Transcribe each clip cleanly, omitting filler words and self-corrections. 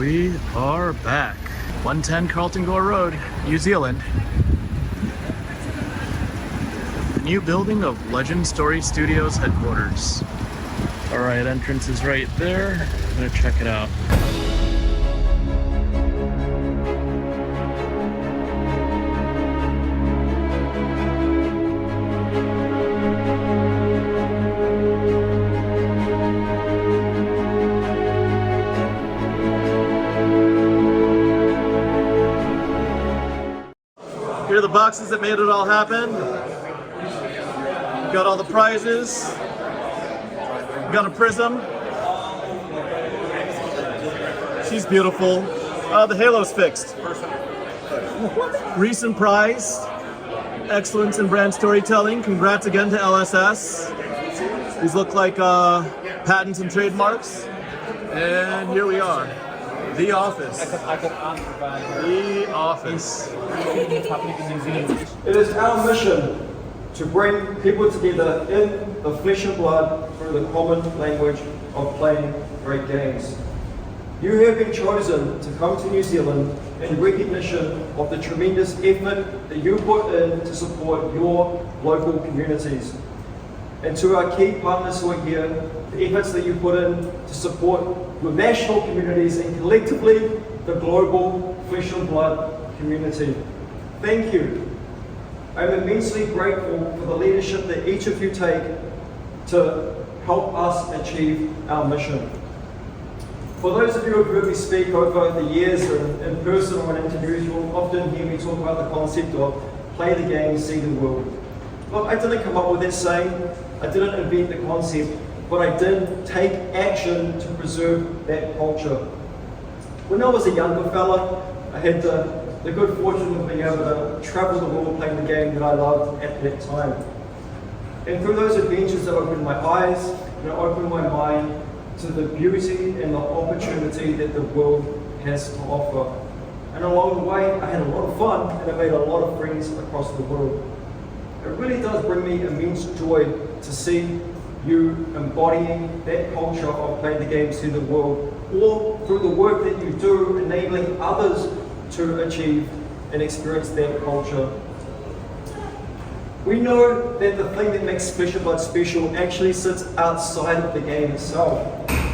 We are back. 110 Carlton Gore Road, New Zealand. The new building of Legend Story Studios headquarters. Alright, entrance is right there. I'm gonna check it out. Here are the boxes that made it all happen. Got all the prizes. Got a prism. She's beautiful. The halo's fixed. Recent prize. Excellence in brand storytelling. Congrats again to LSS. These look like patents and trademarks. And here we are. The office. The office. It is our mission to bring people together in the flesh and blood through the common language of playing great games. You have been chosen to come to New Zealand in recognition of the tremendous effort that you put in to support your local communities. And to our key partners who are here, the efforts that you put in to support your national communities and collectively the global flesh and blood community. Thank you. I'm immensely grateful for the leadership that each of you take to help us achieve our mission. For those of you who have heard me speak over the years in person or in interviews, you'll often hear me talk about the concept of play the game, see the world. Look, I didn't come up with that saying, I didn't invent the concept, but I did take action to preserve that culture. When I was a younger fella, I had the good fortune of being able to travel the world playing the game that I loved at that time. And through those adventures, I opened my eyes and I opened my mind to the beauty and the opportunity that the world has to offer. And along the way, I had a lot of fun and I made a lot of friends across the world. It really does bring me immense joy to see you embodying that culture of playing the game, see the world, or through the work that you do, enabling others to achieve and experience that culture. We know that the thing that makes FaBled special actually sits outside of the game itself.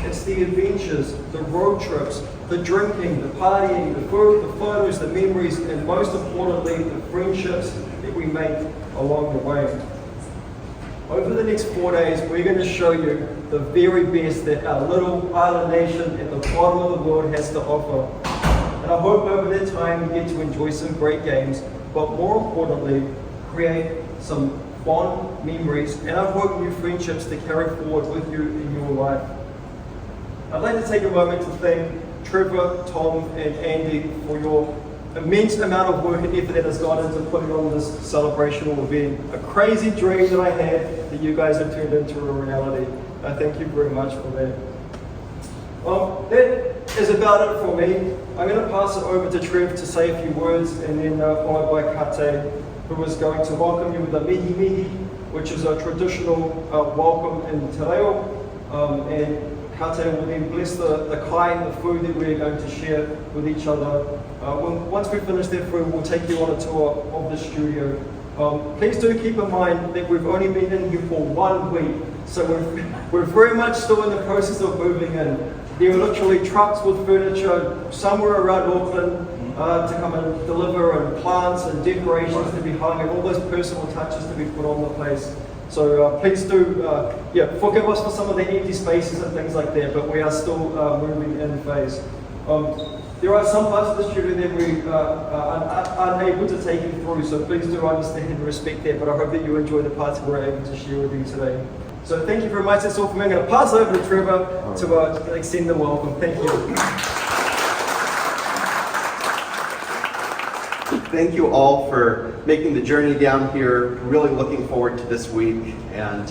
It's the adventures, the road trips, the drinking, the partying, the food, the photos, the memories, and most importantly, the friendships that we make along the way. Over the next 4 days, we're going to show you the very best that our little island nation at the bottom of the world has to offer. And I hope over that time you get to enjoy some great games, but more importantly, create some fond memories, and I hope new friendships to carry forward with you in your life. I'd like to take a moment to thank Trevor, Tom, and Andy for your immense amount of work and effort that has gone into putting on this celebrational event. A crazy dream that I had that you guys have turned into a reality. I thank you very much for that. That is about it for me. I'm going to pass it over to Trev to say a few words, and then followed by Kate, who is going to welcome you with a mihi mihi, which is a traditional welcome in Te Reo. And Kate will then bless the kai and the food that we're going to share with each other. Once we finish that food, we'll take you on a tour of the studio. Please do keep in mind that we've only been in here for 1 week, so we're very much still in the process of moving in. There are literally trucks with furniture somewhere around Auckland to come and deliver, and plants and decorations to be hung, and all those personal touches to be put on the place. So please do, forgive us for some of the empty spaces and things like that, but we are still moving in phase. There are some parts of the studio that we are unable to take you through, so please do understand and respect that, but I hope that you enjoy the parts we're able to share with you today. So thank you very much. That's all from me. I'm going to pass over to Trevor to extend the welcome. Thank you. Thank you all for making the journey down here. Really looking forward to this week. And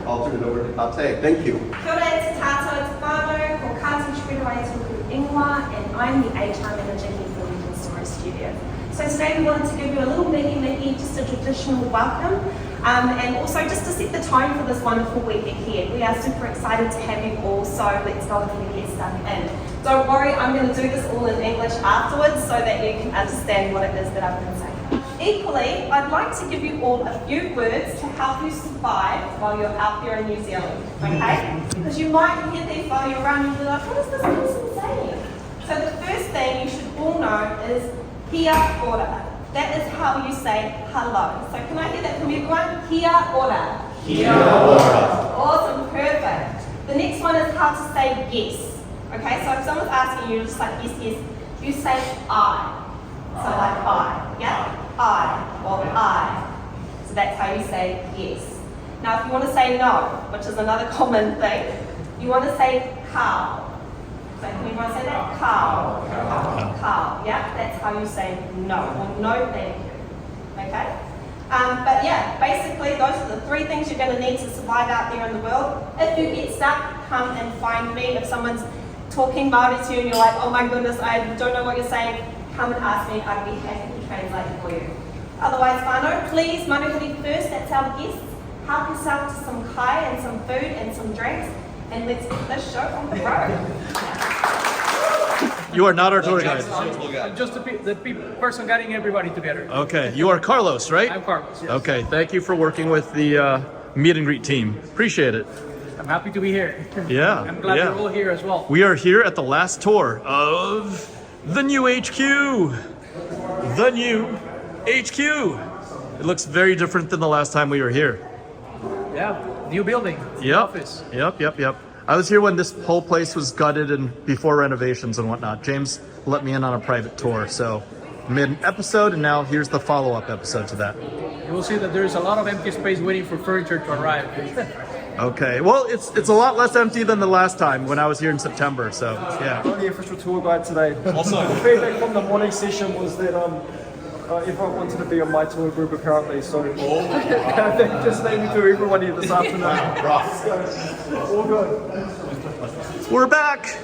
I'll turn it over to Kate. Thank you. Kia ora, it's Tato, it's Whānau, ko Kāti Shredawai Tōku Ingoa, and I'm the HR manager here for Legend Story Studio. So today we wanted to give you a little mihi, just a traditional welcome. And also just to set the tone for this wonderful week ahead, we are super excited to have you all, so let's go ahead and get stuck in. Don't worry, I'm going to do this all in English afterwards so that you can understand what it is that I've been saying. Equally, I'd like to give you all a few words to help you survive while you're out there in New Zealand, okay? Because you might hear these while you're around and be like, what is this person saying? So the first thing you should all know is kia ora. That is how you say hello. So can I hear that from everyone? Kia ora. Kia ora. Awesome, perfect. The next one is how to say yes. Okay, so if someone's asking you, just like yes, yes, you say I. So like I, yeah? I, or I. So that's how you say yes. Now if you want to say no, which is another common thing, you want to say cow. So can you want to say that? Cow. Cow, yeah? That's how you say no, or no thank you. Okay? But yeah, basically those are the three things you're going to need to survive out there in the world. If you get stuck, come and find me. If someone's talking Maori to you and you're like, oh my goodness, I don't know what you're saying, come and ask me. I'd be happy to translate for you. Otherwise, whānau, please, manuhiri first, that's our guests. Help yourself to some kai and some food and some drinks, and let's get this show on the road. You are not our tour guide. I'm just the person getting everybody together. Okay, you are Carlos, right? I'm Carlos, yes. Okay, thank you for working with the meet and greet team. Appreciate it. I'm happy to be here. Yeah. I'm glad you're all here as well. We are here at the last tour of the new HQ. The new HQ. It looks very different than the last time we were here. Yeah, new building. Yep. Office. Yep. I was here when this whole place was gutted and before renovations and whatnot. James let me in on a private tour, so made an episode, and now here's the follow-up episode to that. You will see that there's a lot of empty space waiting for furniture to arrive. Okay, well, it's a lot less empty than the last time when I was here in September, so yeah. I'm the official tour guide today. Also, the feedback from the morning session was that everyone wanted to be on my tour group apparently, so they just made me do everyone here this afternoon. So, all good. we're back.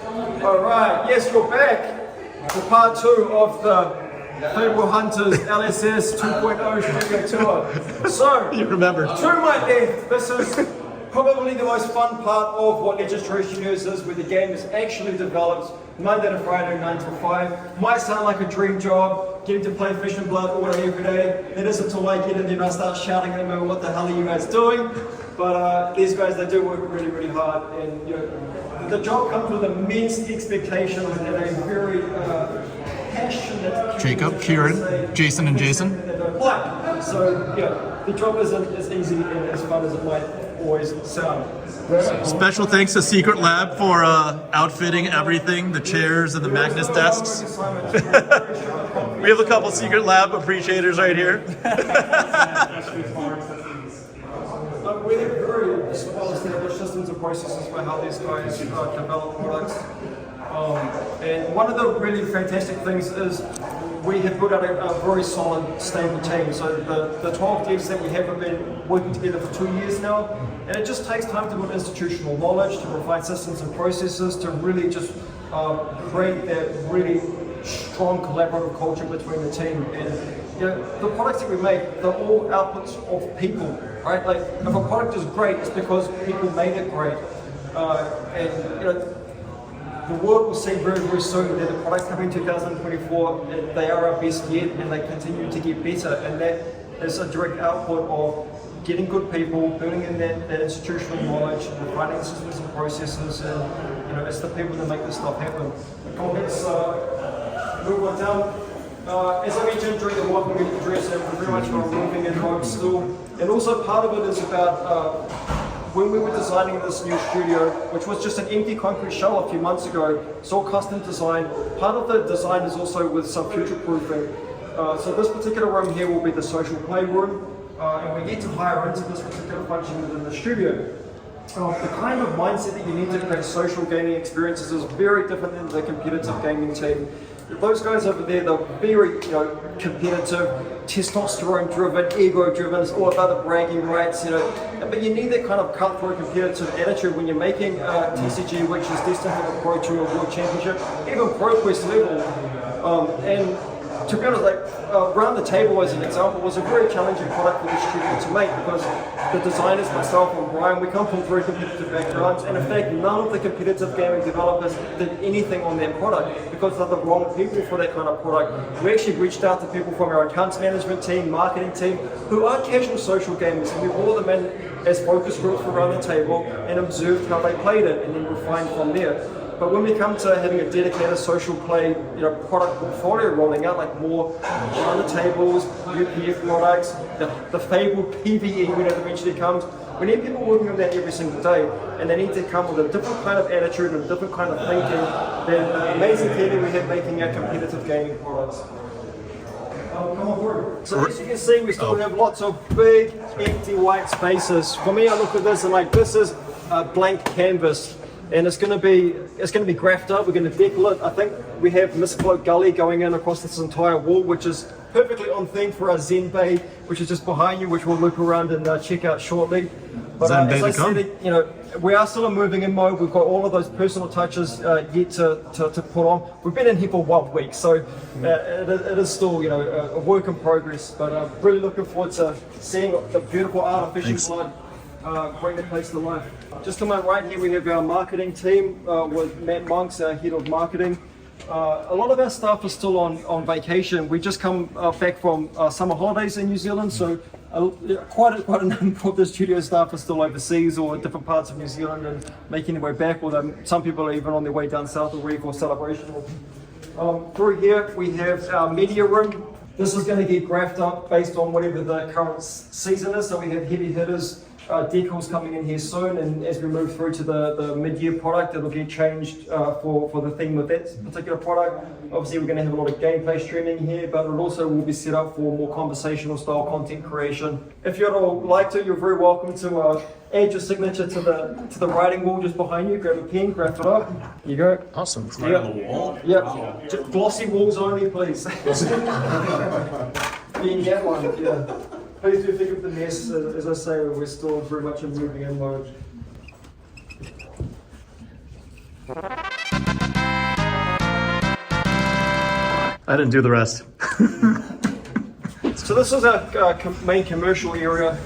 All right, yes, you're back for part 2 of the FaBled Hunters LSS 2.0 studio tour. So, You remember. to my left, this is probably the most fun part of what Registration News is, where the game is actually developed Monday to Friday, 9 to 5. Might sound like a dream job, getting to play Flesh and Blood all day, every day. It isn't until I get in there and I start shouting at them, what the hell are you guys doing? But these guys, they do work really, really hard. And you know, the job comes with immense expectations and a very passionate... Jacob, Kieran, Jason, and Jason. They don't like. So, yeah, the job isn't as easy and as fun as it might always sound. Special thanks to Secret Lab for outfitting everything, the chairs and the Magnus desks. We have a couple Secret Lab appreciators right here. We have very well-established systems and processes for how these guys develop products. And one of the really fantastic things is we have built out a very solid, stable team. So the 12 devs that we have been working together for 2 years now, and it just takes time to build institutional knowledge, to provide systems and processes, to really just create that really strong collaborative culture between the team. And you know, the products that we make, they're all outputs of people, right? Like if a product is great, it's because people made it great. And you know, the world will see very, very soon that the products coming in 2024, they are our best yet, and they continue to get better. And that is a direct output of getting good people, building in that institutional knowledge, providing systems and processes, and you know, it's the people that make this stuff happen. Let's move on down. As I mentioned during the welcoming address, we're very much on moving in mode still, and also part of it is about when we were designing this new studio, which was just an empty concrete shell a few months ago. It's all custom design. Part of the design is also with some future proofing. So this particular room here will be the social play room, and we get to hire into this particular function within the studio. The kind of mindset that you need to create social gaming experiences is very different than the competitive gaming team. Those guys over there, they're very competitive, testosterone-driven, ego-driven. It's all about the bragging rights, But you need that kind of cutthroat competitive attitude when you're making TCG, which is destined for the Pro Tour or World Championship, even Pro Quest level. And to be honest, like Round the Table as an example was a very challenging product for the studio to make because the designers, myself and Brian, we come from very competitive backgrounds, and in fact none of the competitive gaming developers did anything on their product because they're the wrong people for that kind of product. We actually reached out to people from our accounts management team, marketing team, who are casual social gamers, and we brought them in as focus groups for Round the Table and observed how they played it and then refined from there. But when we come to having a dedicated social play, product portfolio rolling out, like more Round the Tables, UPF products, the FaBled PVE when it eventually comes, we need people working on that every single day, and they need to come with a different kind of attitude and a different kind of thinking than the amazing people we have making our competitive gaming products. Come on forward. So as you can see, we still have lots of big, empty white spaces. For me, I look at this and like, this is a blank canvas. And it's going to be graphed up. We're going to decal it. I think we have Misfloat Gully going in across this entire wall, which is perfectly on theme for our Zen Bay, which is just behind you, which we'll loop around and check out shortly. But Zen Bay as I to come. said, we are still in moving in mode. We've got all of those personal touches yet to put on. We've been in here for 1 week, so it is still a work in progress. But I'm really looking forward to seeing the beautiful artificial blood bring the place to life. Just to my right here we have our marketing team with Matt Monks, our head of marketing. A lot of our staff are still on vacation. We just come back from summer holidays in New Zealand, so quite a number of the studio staff are still overseas or different parts of New Zealand and making their way back, although some people are even on their way down south of Reef or Celebrational. Through here we have our media room. This is going to get graphed up based on whatever the current season is, so we have heavy hitters. Decals coming in here soon, and as we move through to the mid-year product, it'll get changed for the theme of that particular product. Obviously, we're going to have a lot of gameplay streaming here, but it also will be set up for more conversational style content creation. If you'd all like to, you're very welcome to add your signature to the writing wall just behind you. Grab a pen, graph it up. Here you go. Awesome. It's right on the wall. Yep. Just glossy walls only, please. Being that one, yeah. Please do think of the mess. As I say, we're still very much in moving in mode. I didn't do the rest. So this is our main commercial area.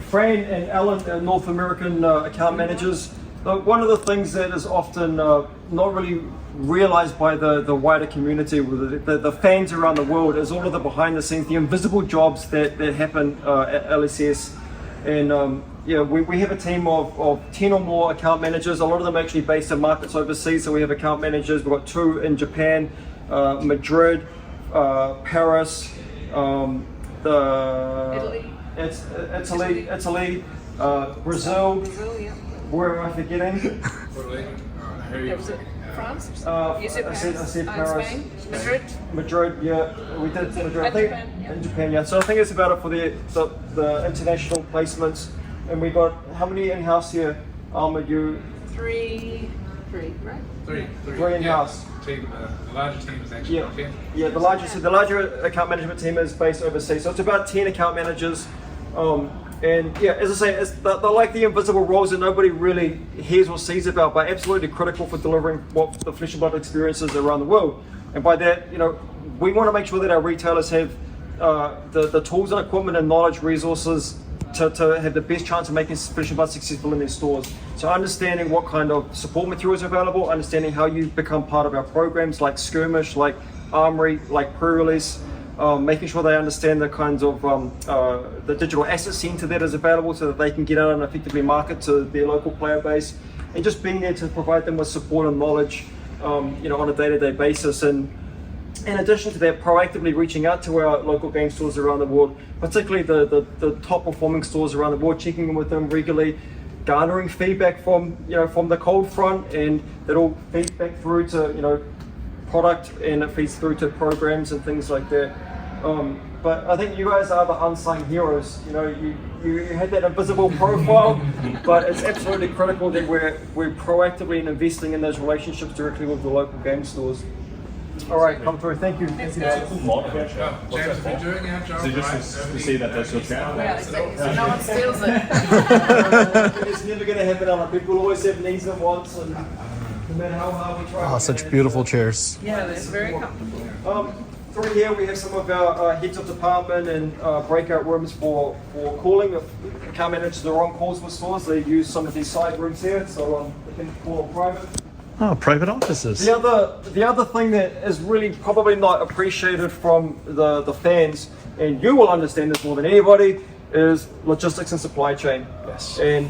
Fran and Alan are North American account managers. One of the things that is often not really realized by the wider community, the fans around the world, is all of the behind the scenes, the invisible jobs that happen at LSS. And we have a team of 10 or more account managers. A lot of them are actually based in markets overseas, so we have account managers. We've got 2 in Japan, Madrid, Paris, Italy, Brazil. Yeah. Where am I forgetting? France? I said Paris. Spain? Madrid? Madrid, yeah. We did Madrid. I think Japan, yeah. in Japan, yeah. So I think it's about it for the international placements. And we got how many in-house here? Alma, you? Three, right? Three in-house. The larger team is actually Japan. Yeah, the larger account management team is based overseas. So it's about 10 account managers. And yeah, as I say, they're like the invisible roles that nobody really hears or sees about, but absolutely critical for delivering what the flesh and blood experience is around the world. And by that, we want to make sure that our retailers have the tools and equipment and knowledge, resources to have the best chance of making flesh and blood successful in their stores. So understanding what kind of support materials are available, understanding how you become part of our programs like Skirmish, like Armory, like pre-release, making sure they understand the kinds of the digital asset center that is available so that they can get out and effectively market to their local player base, and just being there to provide them with support and knowledge on a day-to-day basis. And in addition to that, proactively reaching out to our local game stores around the world, particularly the top performing stores around the world, checking in with them regularly, garnering feedback from the cold front, and that all feeds back through to product, and it feeds through to programs and things like that. But I think you guys are the unsung heroes. You had that invisible profile, but it's absolutely critical that we're proactively investing in those relationships directly with the local game stores. All right, come through. Thank you. Thanks, James has been doing our job. To see that that's your channel. Yeah, exactly. So no one steals it. It's never going to happen, Alan. People always have needs and wants, and no matter how hard we try. Oh, such beautiful chairs. Yeah, they're very comfortable. Through here we have some of our heads of department and breakout rooms for cooling. If account managers are on calls with stores, they use some of these side rooms here, so they can call private. Oh, private offices. The other thing that is really probably not appreciated from the fans, and you will understand this more than anybody, is logistics and supply chain. Yes. And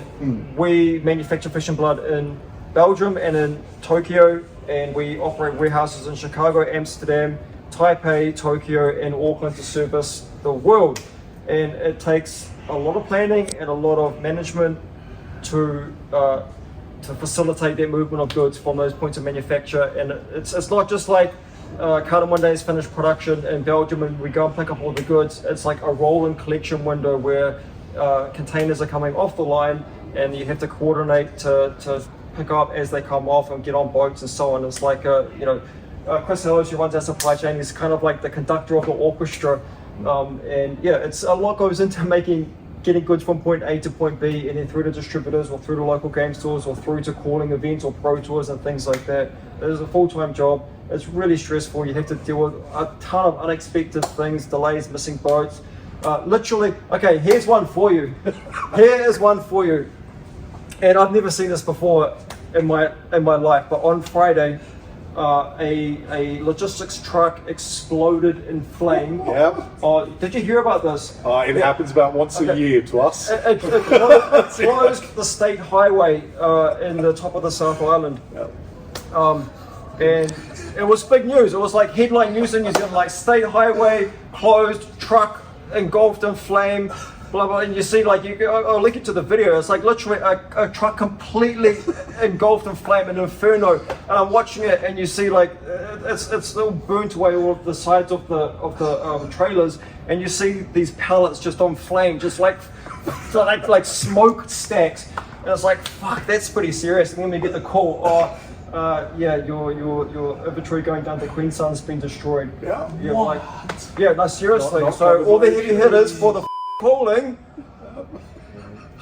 we manufacture FaBled in Belgium and in Tokyo, and we operate warehouses in Chicago, Amsterdam, Taipei, Tokyo, and Auckland to service the world. And it takes a lot of planning and a lot of management to facilitate that movement of goods from those points of manufacture. And it's not just like Carter one day's finished production in Belgium and we go and pick up all the goods. It's like a rolling collection window where containers are coming off the line and you have to coordinate to pick up as they come off and get on boats and so on. It's like Chris Ellis, who runs our supply chain, is kind of like the conductor of the orchestra. And yeah, it's a lot goes into getting goods from point A to point B and then through to distributors or through to local game stores or through to calling events or pro tours and things like that. It is a full-time job. It's really stressful. You have to deal with a ton of unexpected things, delays, missing boats. Literally, okay, here's one for you. Here is one for you. And I've never seen this before in my life, but on Friday, a logistics truck exploded in flame. Yep. Did you hear about this? It happens about once a year to us. It closed the state highway in the top of the South Island. Yep. And it was big news. It was like headline news in New Zealand, like state highway closed, truck engulfed in flame, blah blah. And you see, like, I'll link it to the video. It's like literally a truck completely engulfed in flame, an inferno. And I'm watching it, and you see like it's still burnt away all of the sides of the trailers, and you see these pallets just on flame, just like smoke stacks. And it's like, fuck, that's pretty serious. And then we get the call, yeah, your inventory going down to Queensland's been destroyed. Yeah. Yeah, like, yeah, no, seriously. Not So all the heavy hitters for the cooling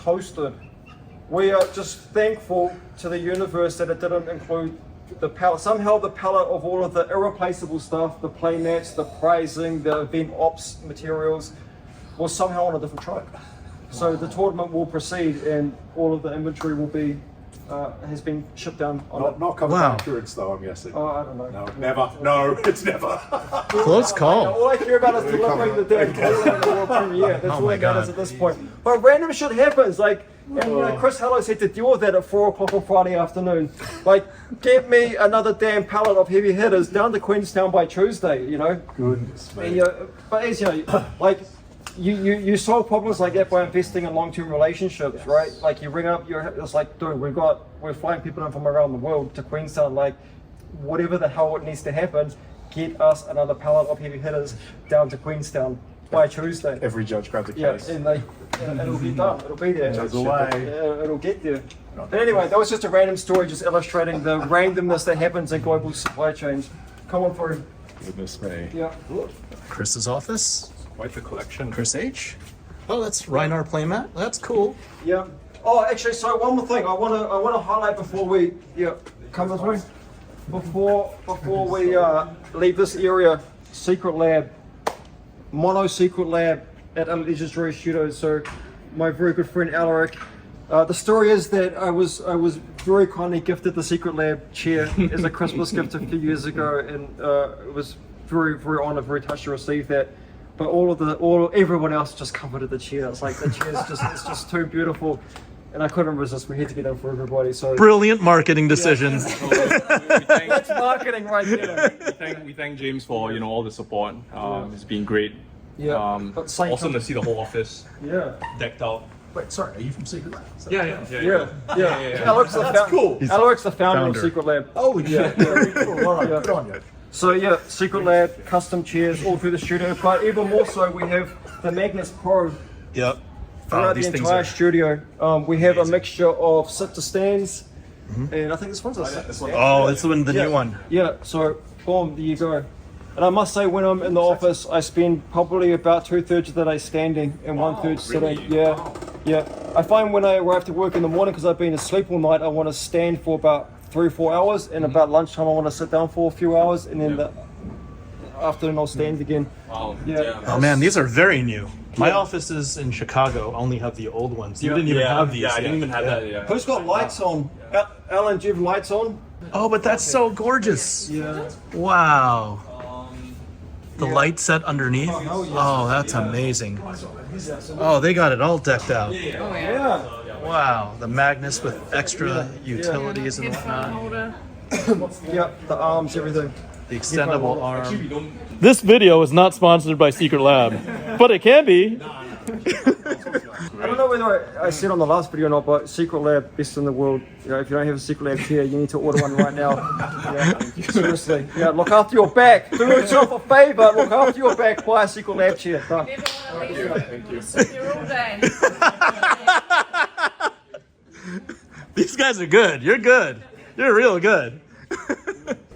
toasted. We are just thankful to the universe that it didn't include the pallet. Somehow the pallet of all of the irreplaceable stuff, the play mats, the prizing, the event ops materials, was somehow on a different truck. So the tournament will proceed and all of the inventory will be has been shipped down on Not covered by insurance though, I'm guessing. Oh, I don't know. No, never. No, it's never. Close call. All I care about is delivering the damn tournament in the world premiere. That's all that matters at this point. But random shit happens. Like, and Chris Hallows had to deal with that at 4 o'clock on Friday afternoon. Like, get me another damn pallet of heavy hitters down to Queenstown by Tuesday, you know? Goodness me. And, but as you know, like, you solve problems like that by investing in long-term relationships, right? Like you ring up, it's like, dude, we're flying people in from around the world to Queenstown. Like, whatever the hell it needs to happen, get us another pallet of heavy hitters down to Queenstown by Tuesday. Every judge grabs a Yeah, case. and it'll be done. It'll be there. Goes away. It'll get there. But anyway, that was just a random story, just illustrating the randomness that happens in global supply chains. Come on through. Goodness me. Yeah. Chris's office. Quite the collection. Chris H. Oh, that's Reinar playmat. That's cool. Yeah. Oh, actually, so one more thing I want to highlight before we come through. Before we leave this area, secret lab, mono secret lab at Legendary Studios. So my very good friend Alaric. The story is that I was very kindly gifted the secret lab chair as a Christmas gift a few years ago, and it was very honoured, very touched to receive that. But everyone else just coveted the chair. It's like the chair's it's just too beautiful, and I couldn't resist. We had to get them for everybody. So Brilliant marketing decisions. that's marketing right there. We thank James for all the support. It's been great. Yeah. But same Awesome to see the whole office Yeah. decked out. Wait, sorry, are you from Secret Lab? Yeah. Alaric's cool. Alaric's the founder Founder. of Secret Lab. Oh, yeah. Very cool. All right, Yeah. good on you. So yeah, Secret Lab, custom chairs all through the studio. But even more so, we have the Magnus Pro Yep. throughout These the things entire are studio. We have a mixture of sit-to-stands, and I think this one's a sit-to-stand. Oh, it's the new one. Yeah, so boom, there you go. And I must say, when I'm in the office, I spend probably about 2/3 of the day standing and 1/3 sitting. Yeah. I find when I arrive to work in the morning, because I've been asleep all night, I want to stand for about 3 or 4 hours, and about lunchtime I want to sit down for a few hours, and then the afternoon I'll stand again. Wow. Yeah. Oh man, these are very new. My offices in Chicago only have the old ones. You didn't even have these. Yeah, I yet. didn't even have that. Yeah. Who's got lights on? Alan, do you have lights on? Oh, but that's so gorgeous. Yeah. Wow. The light set underneath. Oh, that's amazing. Oh, they got it all decked out. Yeah. Wow, the Magnus with extra utilities and Headphone whatnot. holder. Yeah, the arms, everything. The extendable arm. This video is not sponsored by Secret Lab, but it can be. I don't know whether I said on the last video or not, but Secret Lab, best in the world. You know, if you don't have a Secret Lab chair, you need to order one right now. Yeah, seriously. Yeah, look after your back. Do yourself a favor. Look after your back. Buy a Secret Lab chair. Done. Never want to leave. Thank you. Sit here all day. These guys are good. You're good. You're real good.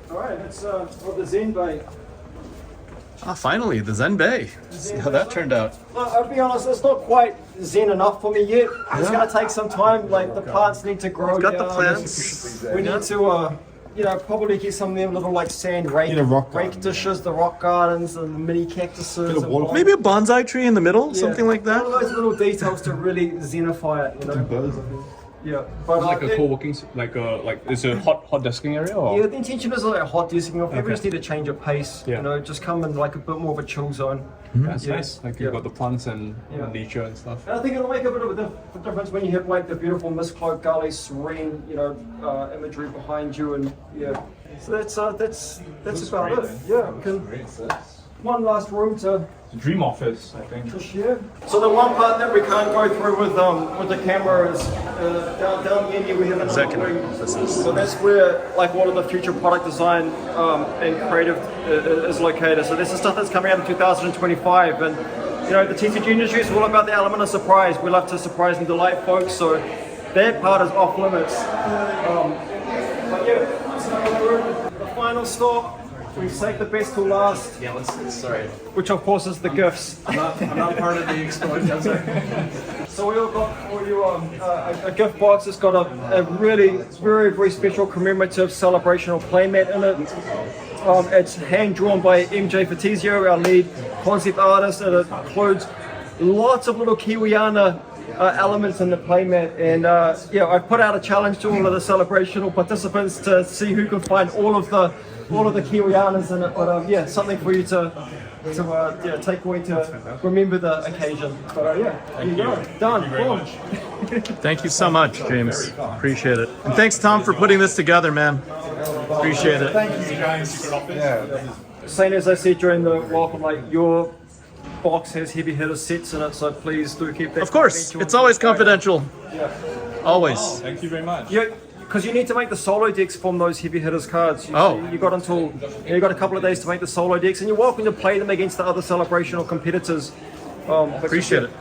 All right, that's the Zen Bay. Ah, finally, the Zen Bay. See how that turned out. Look, I'll be honest, it's not quite zen enough for me yet. It's going to take some time. Like, the plants need to grow. Got the down. plants. We need to, you know, probably get some of them little like sand rake dishes, the rock gardens, and the mini cactuses. And Maybe a bonsai tree in the middle, something like that. All those little details to really zenify it, you know. Yeah, but Like a co-working, like it's a hot desking area, or? yeah, the intention is like a hot desking. People just need to change of pace. Yeah. You know, just come in like a bit more of a chill zone. That's Yeah. nice. Like you've got the plants and nature and stuff. And I think it'll make a bit of a difference when you have like the beautiful mist-cloaked gully, serene, you know, imagery behind you, and yeah. So that's about it. Yeah. We can, one last room to Dream office, I think. share. So the one part that we can't go through with the camera is down the end here we have another Executive wing. offices. So that's where like all of the future product design and creative is located. So this is stuff that's coming out in 2025, and you know the TCG industry is all about the element of surprise. We love to surprise and delight folks, so that part is off limits. But yeah, so the final stop. We take the best to last. Yeah, sorry. Which of course is the gifts. I'm not part of the explosion. So we all got for you a gift box. It's got a really very special commemorative celebrational playmat in it. It's hand drawn by MJ Fatizio, our lead concept artist, and it includes lots of little Kiwiana elements in the playmat. And yeah, I've put out a challenge to all of the celebrational participants to see who can find all of the Kiwianas in it. But yeah, something for you to take away to remember the occasion. But yeah, there you go. Done. Boom. Thank you so much, James. Appreciate it. And thanks, Tom, for putting this together, man. Appreciate it. Same as I said during the welcome, like your box has heavy hitter sets in it, so please do keep that. Of course, it's always confidential. Yeah. Always. Thank you very much. Yeah, because you need to make the solo decks from those heavy hitters cards. You got you got a couple of days to make the solo decks, and you're welcome to play them against the other celebrational competitors. But Appreciate it.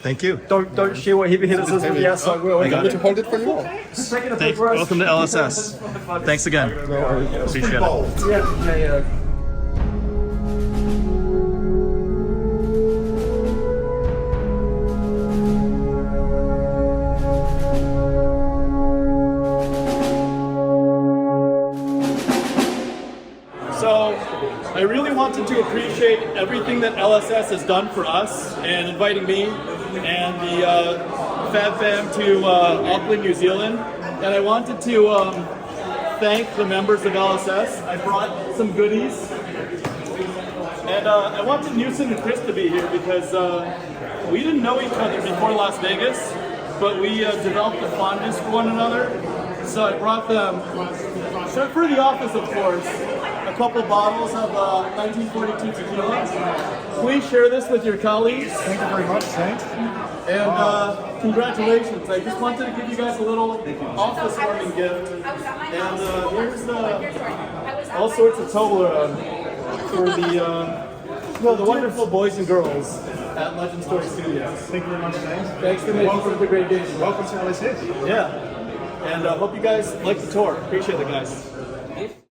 Thank you. Don't share what heavy hitters is with the outside world. I got it. Hold it for you. Taking a Thanks. big risk. Welcome to LSS. Thanks again. Appreciate it. Yeah. So, I really wanted to appreciate everything that LSS has done for us and inviting me and the Fab Fam to Auckland, New Zealand. And I wanted to thank the members of LSS. I brought some goodies. And I wanted Newsom and Chris to be here because we didn't know each other before Las Vegas, but we developed a fondness for one another. So I brought them, so for the office of course, a couple bottles of 1942 tequila. Please share this with your colleagues. Thank you very much, thanks. And congratulations. I just wanted to give you guys a little office warming gift. And here's all sorts of Toblerone for the wonderful boys and girls at Legend Story Studios. Thank you very much, James. Thanks for making for the great day. Welcome to LSS. Yeah. And hope you guys like the tour. Appreciate it, guys.